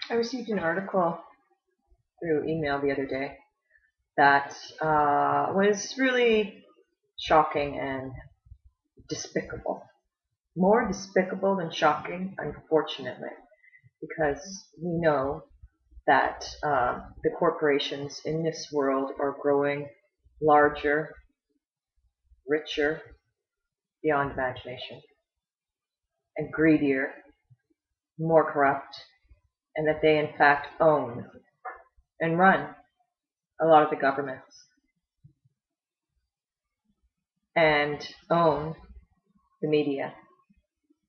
I received an article through email the other day that was really shocking and despicable. More despicable than shocking, unfortunately, because we know that the corporations in this world are growing larger, richer, beyond imagination, and greedier, more corrupt, and that they in fact own and run a lot of the governments and own the media,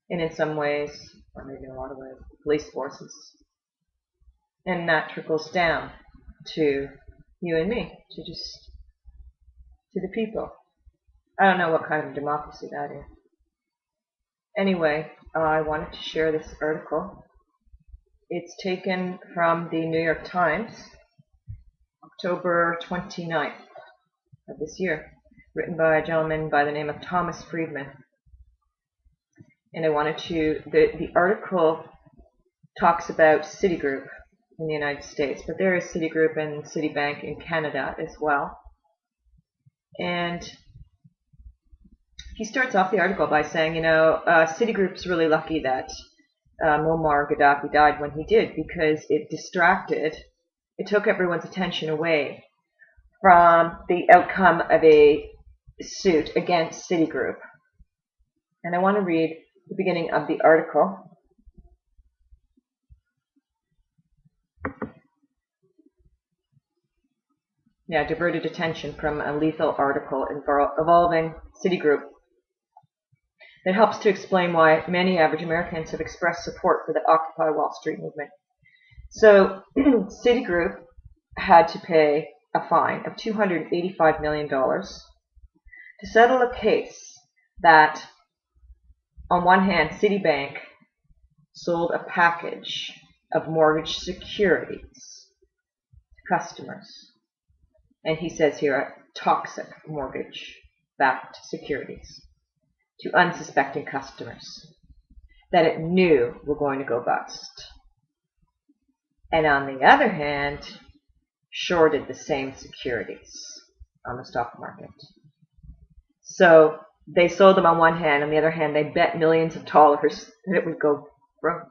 and in some ways, or maybe in a lot of ways, police forces. And that trickles down to you and me, to the people. I don't know what kind of democracy that is. Anyway, I wanted to share this article. It's taken from the New York Times, October 29th of this year, written by a gentleman by the name of Thomas Friedman. And I wanted to, the article talks about Citigroup in the United States, but there is Citigroup and Citibank in Canada as well. And he starts off the article by saying, Citigroup's really lucky that Muammar Gaddafi died when he did, because it took everyone's attention away from the outcome of a suit against Citigroup. And I want to read the beginning of the article. Diverted attention from a lethal article involving Citigroup that helps to explain why many average Americans have expressed support for the Occupy Wall Street movement. So Citigroup had to pay a fine of $285 million to settle a case that, on one hand, Citibank sold a package of mortgage securities to customers. And he says here, toxic mortgage-backed securities to unsuspecting customers that it knew were going to go bust. And on the other hand, shorted the same securities on the stock market. So they sold them on one hand, on the other hand, they bet millions of dollars that it would go broke.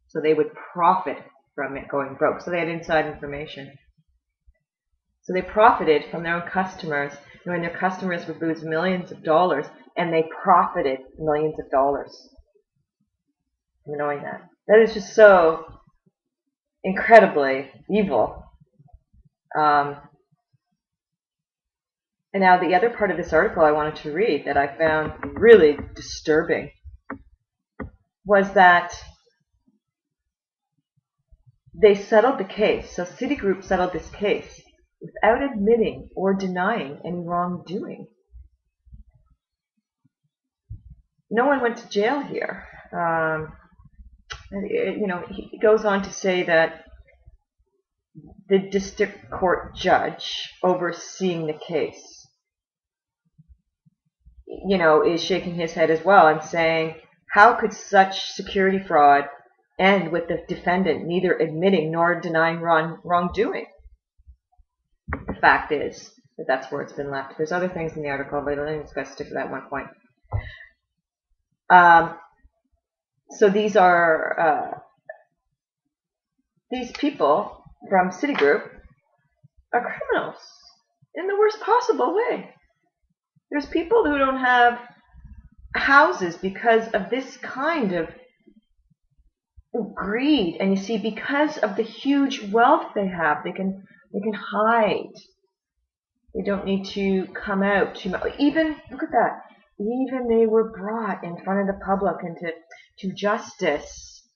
So they would profit from it going broke. So they had inside information. So they profited from their own customers, knowing their customers would lose millions of dollars, and they profited millions of dollars from knowing that. That is just so incredibly evil. And now the other part of this article I wanted to read that I found really disturbing was that they settled the case. So Citigroup settled this case without admitting or denying any wrongdoing. No one went to jail here. He goes on to say that the district court judge overseeing the case, is shaking his head as well and saying, how could such security fraud end with the defendant neither admitting nor denying wrongdoing? The fact is that that's where it's been left. There's other things in the article, but I'm just going to stick to that one point. So these are these people from Citigroup are criminals in the worst possible way. There's people who don't have houses because of this kind of greed, and you see, because of the huge wealth they have, they can hide. They don't need to come out too much. Even, look at that, even they were brought in front of the public and to justice.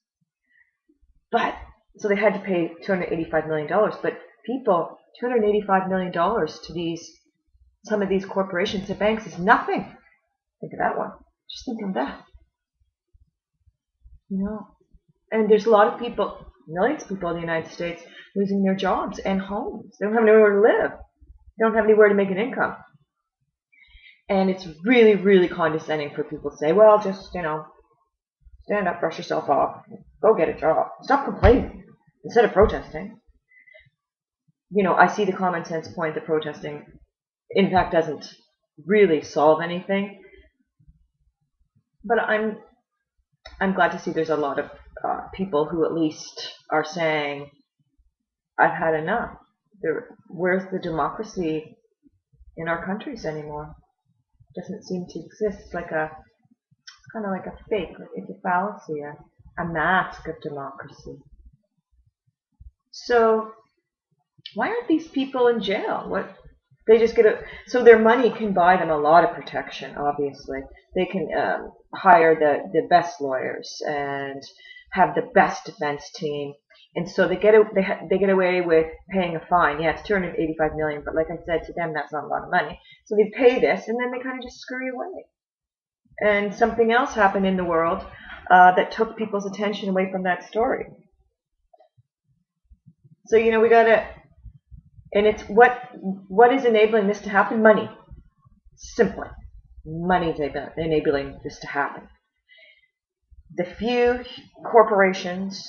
But, so they had to pay $285 million, but people, $285 million to some of these corporations and banks is nothing. Think of that one. Just think of that. And there's a lot of people, millions of people in the United States, losing their jobs and homes. They don't have anywhere to live. They don't have anywhere to make an income. And it's really, really condescending for people to say, well, just, stand up, brush yourself off, go get a job. Stop complaining. instead of protesting. I see the common sense point that protesting, in fact, doesn't really solve anything. But I'm glad to see there's a lot of people who at least are saying, I've had enough. Where's the democracy in our countries anymore? It doesn't seem to exist. It's kind of like a fake, it's a fallacy, a mask of democracy. So why aren't these people in jail? They just so their money can buy them a lot of protection, obviously. They can hire the best lawyers and have the best defense team. And so they get away with paying a fine. Yeah, it's $285 million, but like I said, to them, that's not a lot of money. So they pay this, and then they kind of just scurry away. And something else happened in the world that took people's attention away from that story. So, we got to... And it's what is enabling this to happen? Money. Simply. Money is enabling this to happen. The few corporations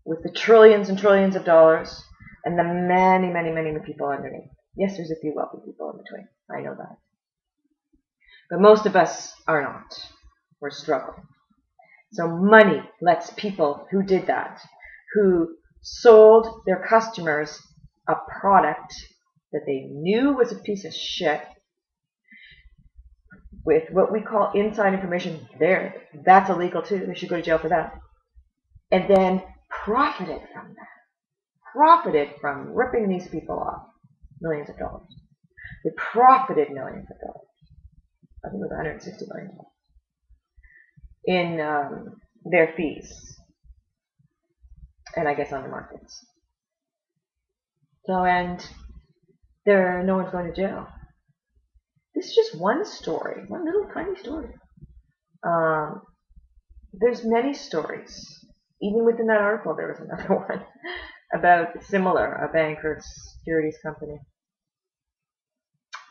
with the trillions and trillions of dollars and the many, many, many people underneath. Yes, there's a few wealthy people in between. I know that. But most of us are not. We're struggling. So money lets people who did that, who sold their customers a product that they knew was a piece of shit with what we call inside information that's illegal too. They should go to jail for that. And then profited from that. Profited from ripping these people off millions of dollars. They profited millions of dollars. I think it was $160 million in their fees. And I guess on the markets. So, and no one's going to jail. This is just one story, one little tiny story. There's many stories. Even within that article, there was another one about a bank or securities company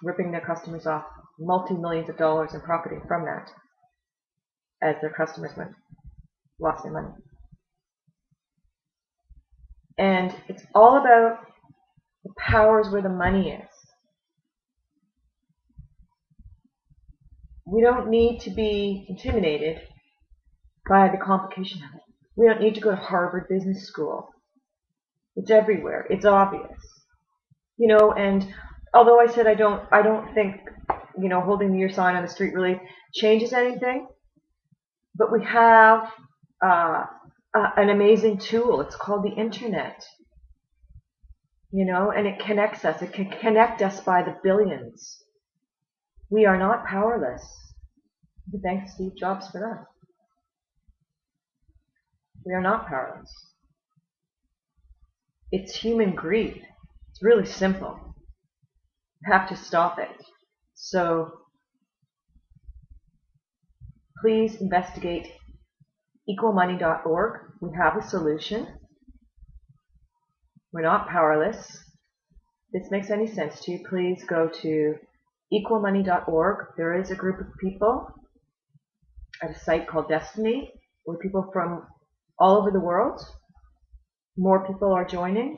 ripping their customers off multi-millions of dollars and profiting from that as their customers lost their money. And it's all about the powers where the money is. We don't need to be intimidated by the complication of it. We don't need to go to Harvard Business School. It's everywhere. It's obvious. And although I said I don't think, holding your sign on the street really changes anything, but we have an amazing tool. It's called the internet. And it connects us. It can connect us by the billions. We are not powerless. Thanks Steve Jobs for that. We are not powerless. It's human greed. It's really simple. You have to stop it. So please investigate equalmoney.org. We have a solution. We're not powerless. If this makes any sense to you, please go to equalmoney.org. There is a group of people at a site called Destiny, where people from all over the world, more people are joining,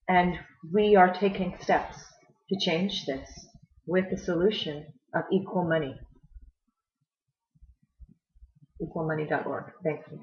and we are taking steps to change this with the solution of equal money. equalmoney.org. Thank you.